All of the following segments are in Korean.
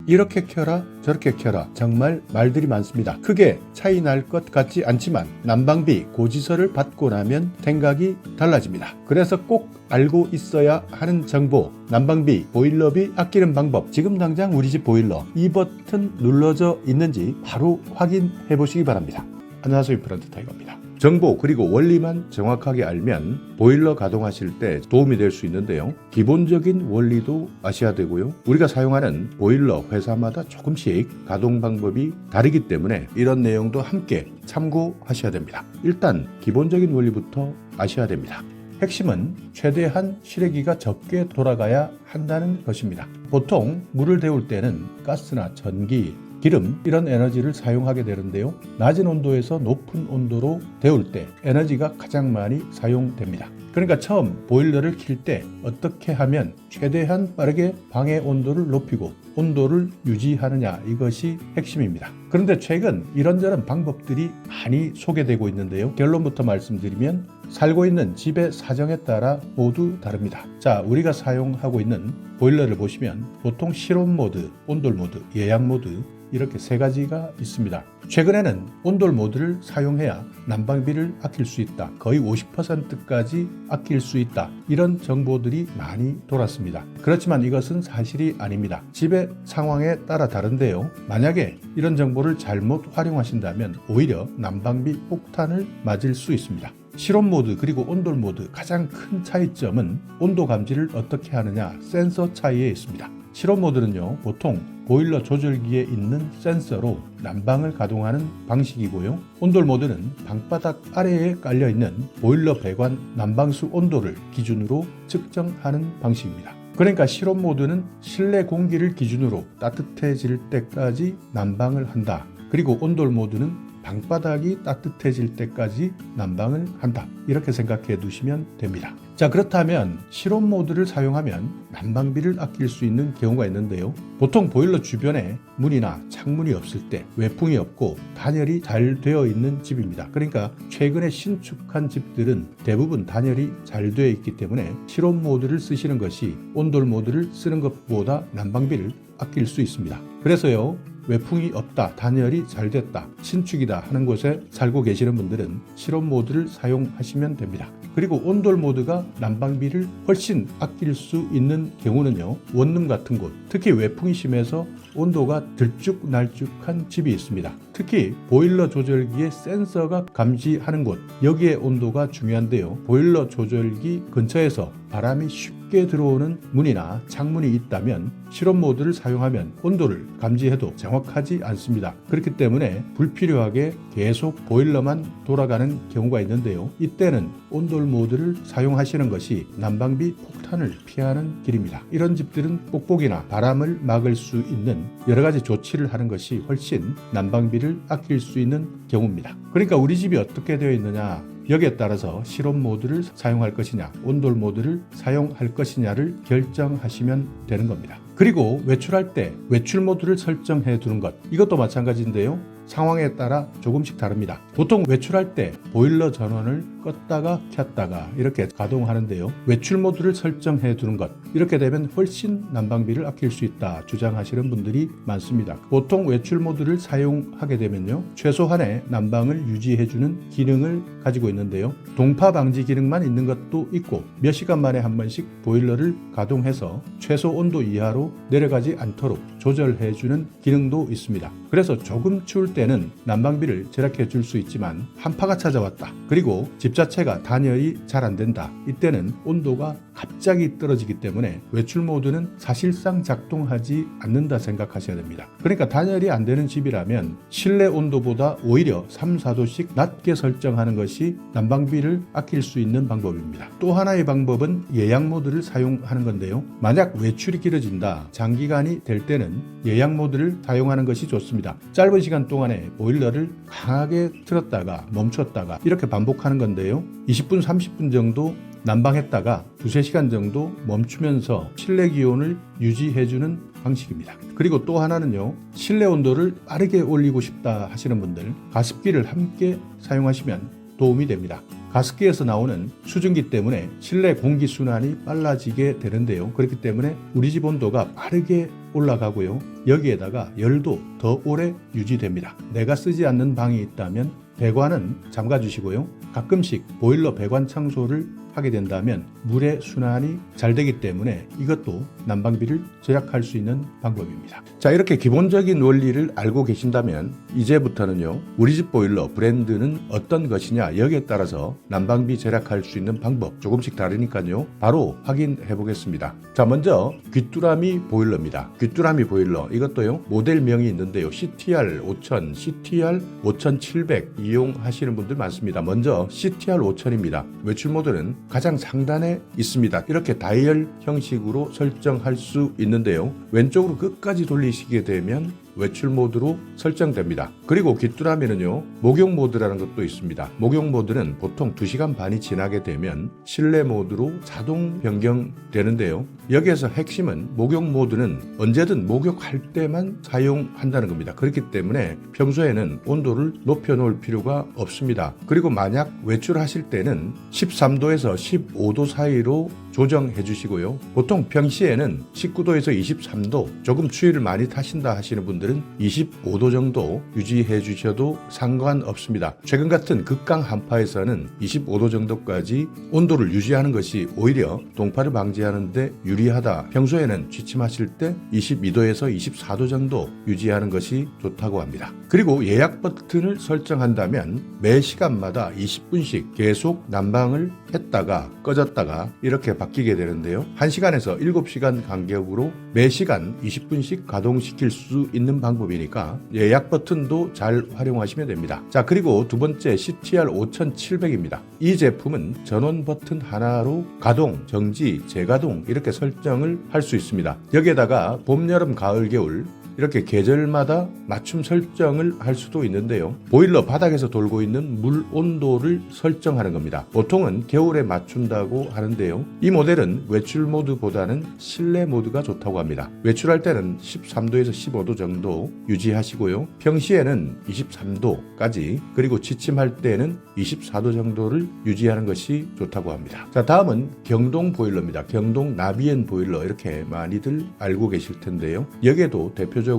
이렇게 켜라 저렇게 켜라 정말 말들이 많습니다. 크게 차이 날 것 같지 않지만 난방비 고지서를 받고 나면 생각이 달라집니다. 그래서 꼭 알고 있어야 하는 정보, 난방비, 보일러비 아끼는 방법. 지금 당장 우리 집 보일러 이 버튼 눌러져 있는지 바로 확인해 보시기 바랍니다. 안녕하세요, 프런트 타이거입니다. 정보 그리고 원리만 정확하게 알면 보일러 가동하실 때 도움이 될 수 있는데요. 기본적인 원리도 아셔야 되고요. 우리가 사용하는 보일러 회사마다 조금씩 가동 방법이 다르기 때문에 이런 내용도 함께 참고하셔야 됩니다. 일단 기본적인 원리부터 아셔야 됩니다. 핵심은 최대한 실외기가 적게 돌아가야 한다는 것입니다. 보통 물을 데울 때는 가스나 전기, 기름 이런 에너지를 사용하게 되는데요. 낮은 온도에서 높은 온도로 데울 때 에너지가 가장 많이 사용됩니다. 그러니까 처음 보일러를 킬 때 어떻게 하면 최대한 빠르게 방의 온도를 높이고 온도를 유지하느냐, 이것이 핵심입니다. 그런데 최근 이런저런 방법들이 많이 소개되고 있는데요. 결론부터 말씀드리면 살고 있는 집의 사정에 따라 모두 다릅니다. 자, 우리가 사용하고 있는 보일러를 보시면 보통 실온 모드, 온돌 모드, 예약 모드 이렇게 세 가지가 있습니다. 최근에는 온돌 모드를 사용해야 난방비를 아낄 수 있다. 거의 50%까지 아낄 수 있다. 이런 정보들이 많이 돌았습니다. 그렇지만 이것은 사실이 아닙니다. 집의 상황에 따라 다른데요. 만약에 이런 정보를 잘못 활용하신다면 오히려 난방비 폭탄을 맞을 수 있습니다. 실온 모드 그리고 온돌 모드 가장 큰 차이점은 온도 감지를 어떻게 하느냐, 센서 차이에 있습니다. 실온 모드는요, 보통 보일러 조절기에 있는 센서로 난방을 가동하는 방식이고요. 온돌 모드는 방바닥 아래에 깔려있는 보일러 배관 난방수 온도를 기준으로 측정하는 방식입니다. 그러니까 실온 모드는 실내 공기를 기준으로 따뜻해질 때까지 난방을 한다. 그리고 온돌 모드는 방바닥이 따뜻해질 때까지 난방을 한다. 이렇게 생각해 두시면 됩니다. 자, 그렇다면 실온 모드를 사용하면 난방비를 아낄 수 있는 경우가 있는데요. 보통 보일러 주변에 문이나 창문이 없을 때, 외풍이 없고 단열이 잘 되어 있는 집입니다. 그러니까 최근에 신축한 집들은 대부분 단열이 잘 되어 있기 때문에 실온 모드를 쓰시는 것이 온돌 모드를 쓰는 것보다 난방비를 아낄 수 있습니다. 그래서요, 외풍이 없다, 단열이 잘 됐다, 신축이다 하는 곳에 살고 계시는 분들은 실온 모드를 사용하시면 됩니다. 그리고 온돌 모드가 난방비를 훨씬 아낄 수 있는 경우는요, 원룸 같은 곳, 특히 외풍이 심해서 온도가 들쭉날쭉한 집이 있습니다. 특히 보일러 조절기의 센서가 감지하는 곳, 여기에 온도가 중요한데요. 보일러 조절기 근처에서 바람이 쉽게 들어오는 문이나 창문이 있다면 실온 모드를 사용하면 온도를 감지해도 정확하지 않습니다. 그렇기 때문에 불필요하게 계속 보일러만 돌아가는 경우가 있는데요. 이때는 온돌 모드를 사용하시는 것이 난방비 폭탄을 피하는 길입니다. 이런 집들은 뽁뽁이나 바람을 막을 수 있는 여러 가지 조치를 하는 것이 훨씬 난방비를 아낄 수 있는 경우입니다. 그러니까 우리 집이 어떻게 되어 있느냐, 여기에 따라서 실온 모드를 사용할 것이냐, 온돌 모드를 사용할 것이냐를 결정하시면 되는 겁니다. 그리고 외출할 때 외출 모드를 설정해 두는 것, 이것도 마찬가지인데요. 상황에 따라 조금씩 다릅니다. 보통 외출할 때 보일러 전원을 껐다가 켰다가 이렇게 가동하는데요. 외출 모드를 설정해 두는 것, 이렇게 되면 훨씬 난방비를 아낄 수 있다 주장하시는 분들이 많습니다. 보통 외출 모드를 사용하게 되면요, 최소한의 난방을 유지해주는 기능을 가지고 있는데요. 동파 방지 기능만 있는 것도 있고 몇 시간 만에 한 번씩 보일러를 가동해서 최소 온도 이하로 내려가지 않도록 조절해주는 기능도 있습니다. 그래서 조금 추울 때는 난방비를 절약해 줄 수 있지만 한파가 찾아왔다, 그리고 집 자체가 단열이 잘 안 된다, 이때는 온도가 갑자기 떨어지기 때문에 외출 모드는 사실상 작동하지 않는다 생각하셔야 됩니다. 그러니까 단열이 안 되는 집이라면 실내 온도보다 오히려 3, 4도씩 낮게 설정하는 것이 난방비를 아낄 수 있는 방법입니다. 또 하나의 방법은 예약 모드를 사용하는 건데요. 만약 외출이 길어진다, 장기간이 될 때는 예약 모드를 사용하는 것이 좋습니다. 짧은 시간 동안에 보일러를 강하게 틀었다가 멈췄다가 이렇게 반복하는 건데요. 20분, 30분 정도 난방했다가 2-3시간 정도 멈추면서 실내 기온을 유지해주는 방식입니다. 그리고 또 하나는요, 실내 온도를 빠르게 올리고 싶다 하시는 분들, 가습기를 함께 사용하시면 도움이 됩니다. 가습기에서 나오는 수증기 때문에 실내 공기 순환이 빨라지게 되는데요. 그렇기 때문에 우리 집 온도가 빠르게 올라가고요. 여기에다가 열도 더 오래 유지됩니다. 내가 쓰지 않는 방이 있다면 배관은 잠가 주시고요. 가끔씩 보일러 배관 청소를 하게 된다면 물의 순환이 잘 되기 때문에 이것도 난방비를 절약할 수 있는 방법입니다. 자, 이렇게 기본적인 원리를 알고 계신다면 이제부터는요, 우리 집 보일러 브랜드는 어떤 것이냐, 여기에 따라서 난방비 절약할 수 있는 방법 조금씩 다르니까요, 바로 확인해 보겠습니다. 자, 먼저 귀뚜라미 보일러입니다. 귀뚜라미 보일러, 이것도요 모델명이 있는데요, CTR 5000, CTR 5700 이용하시는 분들 많습니다. 먼저 CTR 5000입니다. 외출 모드는 가장 상단에 있습니다. 이렇게 다이얼 형식으로 설정할 수 있는데요, 왼쪽으로 끝까지 돌리시게 되면 외출 모드로 설정됩니다. 그리고 귀뚜라미는요, 목욕 모드라는 것도 있습니다. 목욕 모드는 보통 2시간 반이 지나게 되면 실내 모드로 자동 변경되는데요, 여기에서 핵심은 목욕 모드는 언제든 목욕할 때만 사용한다는 겁니다. 그렇기 때문에 평소에는 온도를 높여 놓을 필요가 없습니다. 그리고 만약 외출하실 때는 13도에서 15도 사이로 조정해 주시고요. 보통 평시에는 19도에서 23도, 조금 추위를 많이 타신다 하시는 분들은 25도 정도 유지해 주셔도 상관없습니다. 최근 같은 극강 한파에서는 25도 정도까지 온도를 유지하는 것이 오히려 동파를 방지하는 데 유리하다. 평소에는 취침하실 때 22도에서 24도 정도 유지하는 것이 좋다고 합니다. 그리고 예약 버튼을 설정한다면 매 시간마다 20분씩 계속 난방을 했다가 꺼졌다가 이렇게 바뀌게 되는데요, 1시간에서 7시간 간격으로 매 시간 20분씩 가동시킬 수 있는 방법이니까 예약 버튼도 잘 활용하시면 됩니다. 자, 그리고 두 번째 CTR 5700입니다. 이 제품은 전원 버튼 하나로 가동, 정지, 재가동 이렇게 설정을 할 수 있습니다. 여기에다가 봄, 여름, 가을, 겨울 이렇게 계절마다 맞춤 설정을 할 수도 있는데요, 보일러 바닥에서 돌고 있는 물 온도를 설정하는 겁니다. 보통은 겨울에 맞춘다고 하는데요, 이 모델은 외출 모드보다는 실내 모드가 좋다고 합니다. 외출할 때는 13도에서 15도 정도 유지하시고요, 평시에는 23도까지, 그리고 취침할 때는 24도 정도를 유지하는 것이 좋다고 합니다. 자, 다음은 경동 보일러입니다. 경동 나비엔 보일러, 이렇게 많이들 알고 계실 텐데요, 여기에도 대표적으로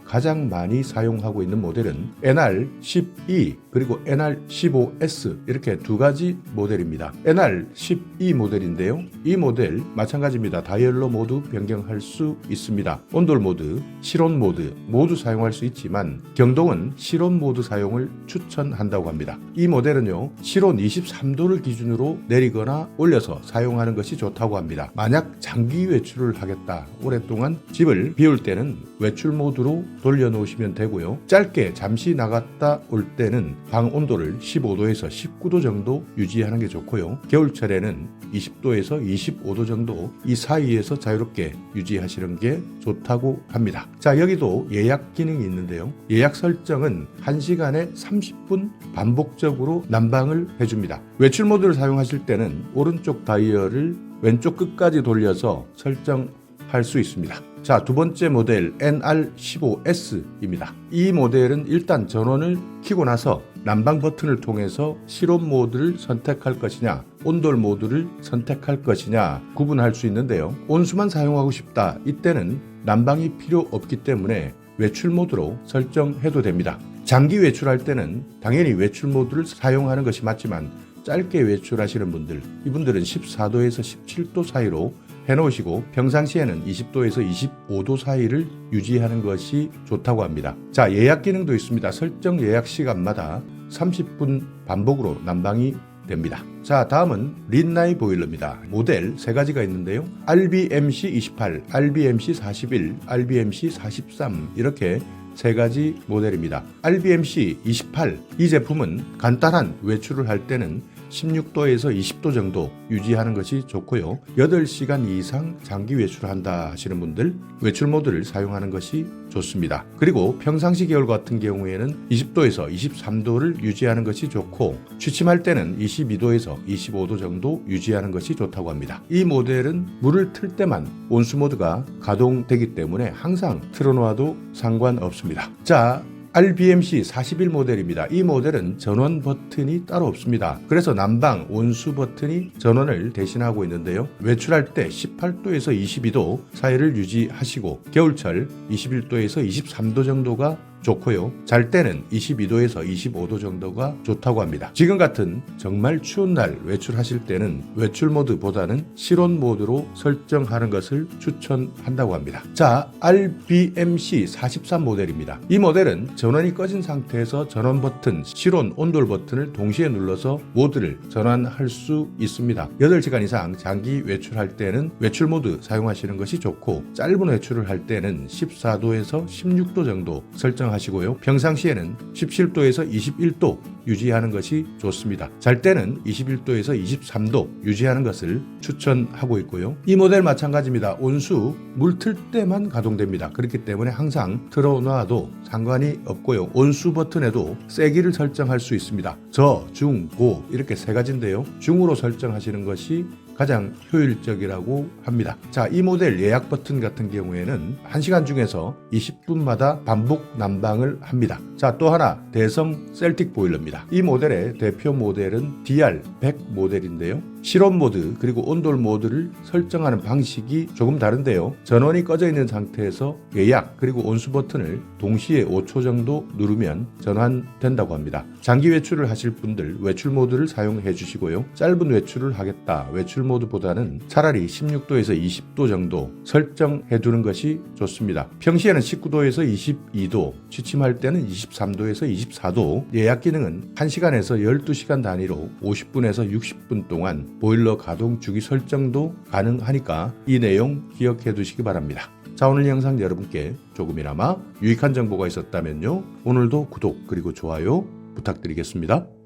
가장 많이 사용하고 있는 모델은 NR12 그리고 NR15S 이렇게 두 가지 모델입니다. NR12 모델인데요, 이 모델 마찬가지입니다. 다이얼로 모두 변경할 수 있습니다. 온돌 모드, 실온 모드 모두 사용할 수 있지만 경동은 실온 모드 사용을 추천한다고 합니다. 이 모델은요, 실온 23도를 기준으로 내리거나 올려서 사용하는 것이 좋다고 합니다. 만약 장기 외출을 하겠다, 오랫동안 집을 비울 때는 외출 모드로 돌려놓으시면 되고요, 짧게 잠시 나갔다 올 때는 방 온도를 15도에서 19도 정도 유지하는 게 좋고요, 겨울철에는 20도에서 25도 정도 이 사이에서 자유롭게 유지하시는 게 좋다고 합니다. 자, 여기도 예약 기능이 있는데요, 예약 설정은 1시간에 30분 반복적으로 난방을 해줍니다. 외출 모드를 사용하실 때는 오른쪽 다이얼을 왼쪽 끝까지 돌려서 설정할 수 있습니다. 자, 두 번째 모델 NR15S입니다. 이 모델은 일단 전원을 켜고 나서 난방 버튼을 통해서 실온 모드를 선택할 것이냐, 온돌 모드를 선택할 것이냐 구분할 수 있는데요, 온수만 사용하고 싶다, 이때는 난방이 필요 없기 때문에 외출 모드로 설정해도 됩니다. 장기 외출할 때는 당연히 외출 모드를 사용하는 것이 맞지만 짧게 외출하시는 분들, 이분들은 14도에서 17도 사이로 해놓으시고 평상시에는 20도에서 25도 사이를 유지하는 것이 좋다고 합니다. 자, 예약 기능도 있습니다. 설정 예약 시간마다 30분 반복으로 난방이 됩니다. 자, 다음은 린나이 보일러입니다. 모델 세 가지가 있는데요, RBMC28, RBMC41, RBMC43 이렇게 세 가지 모델입니다. RBMC28 이 제품은 간단한 외출을 할 때는 16도에서 20도 정도 유지하는 것이 좋고요, 8시간 이상 장기 외출을 한다 하시는 분들 외출 모드를 사용하는 것이 좋습니다. 그리고 평상시 겨울 같은 경우에는 20도에서 23도를 유지하는 것이 좋고 취침할 때는 22도에서 25도 정도 유지하는 것이 좋다고 합니다. 이 모델은 물을 틀 때만 온수 모드가 가동되기 때문에 항상 틀어놓아도 상관없습니다. 자, RBMC 41 모델입니다. 이 모델은 전원 버튼이 따로 없습니다. 그래서 난방 온수 버튼이 전원을 대신하고 있는데요. 외출할 때 18도에서 22도 사이를 유지하시고 겨울철 21도에서 23도 정도가 좋고요. 잘 때는 22도에서 25도 정도가 좋다고 합니다. 지금 같은 정말 추운 날 외출하실 때는 외출 모드보다는 실온 모드로 설정하는 것을 추천한다고 합니다. 자, RBMC 43 모델입니다. 이 모델은 전원이 꺼진 상태에서 전원 버튼, 실온, 온돌 버튼을 동시에 눌러서 모드를 전환할 수 있습니다. 8시간 이상 장기 외출할 때는 외출 모드 사용하시는 것이 좋고 짧은 외출을 할 때는 14도에서 16도 정도 설정 하시고요. 평상시에는 17도에서 21도 유지하는 것이 좋습니다. 잘 때는 21도에서 23도 유지하는 것을 추천하고 있고요. 이 모델 마찬가지입니다. 온수 물 틀 때만 가동됩니다. 그렇기 때문에 항상 틀어놔도 상관이 없고요. 온수 버튼에도 세기를 설정할 수 있습니다. 저, 중, 고 이렇게 세 가지인데요. 중으로 설정하시는 것이 가장 효율적이라고 합니다. 자, 이 모델 예약 버튼 같은 경우에는 1시간 중에서 20분마다 반복 난방을 합니다. 자, 또 하나 대성 셀틱 보일러입니다. 이 모델의 대표 모델은 DR100 모델인데요. 실온 모드 그리고 온돌 모드를 설정하는 방식이 조금 다른데요. 전원이 꺼져 있는 상태에서 예약 그리고 온수 버튼을 동시에 5초 정도 누르면 전환된다고 합니다. 장기 외출을 하실 분들 외출 모드를 사용해 주시고요. 짧은 외출을 하겠다. 외출 모드보다는 차라리 16도에서 20도 정도 설정해 두는 것이 좋습니다. 평시에는 19도에서 22도, 취침할 때는 23도에서 24도, 예약 기능은 1시간에서 12시간 단위로 50분에서 60분 동안 보일러 가동 주기 설정도 가능하니까 이 내용 기억해 두시기 바랍니다. 자, 오늘 영상 여러분께 조금이나마 유익한 정보가 있었다면요. 오늘도 구독 그리고 좋아요 부탁드리겠습니다.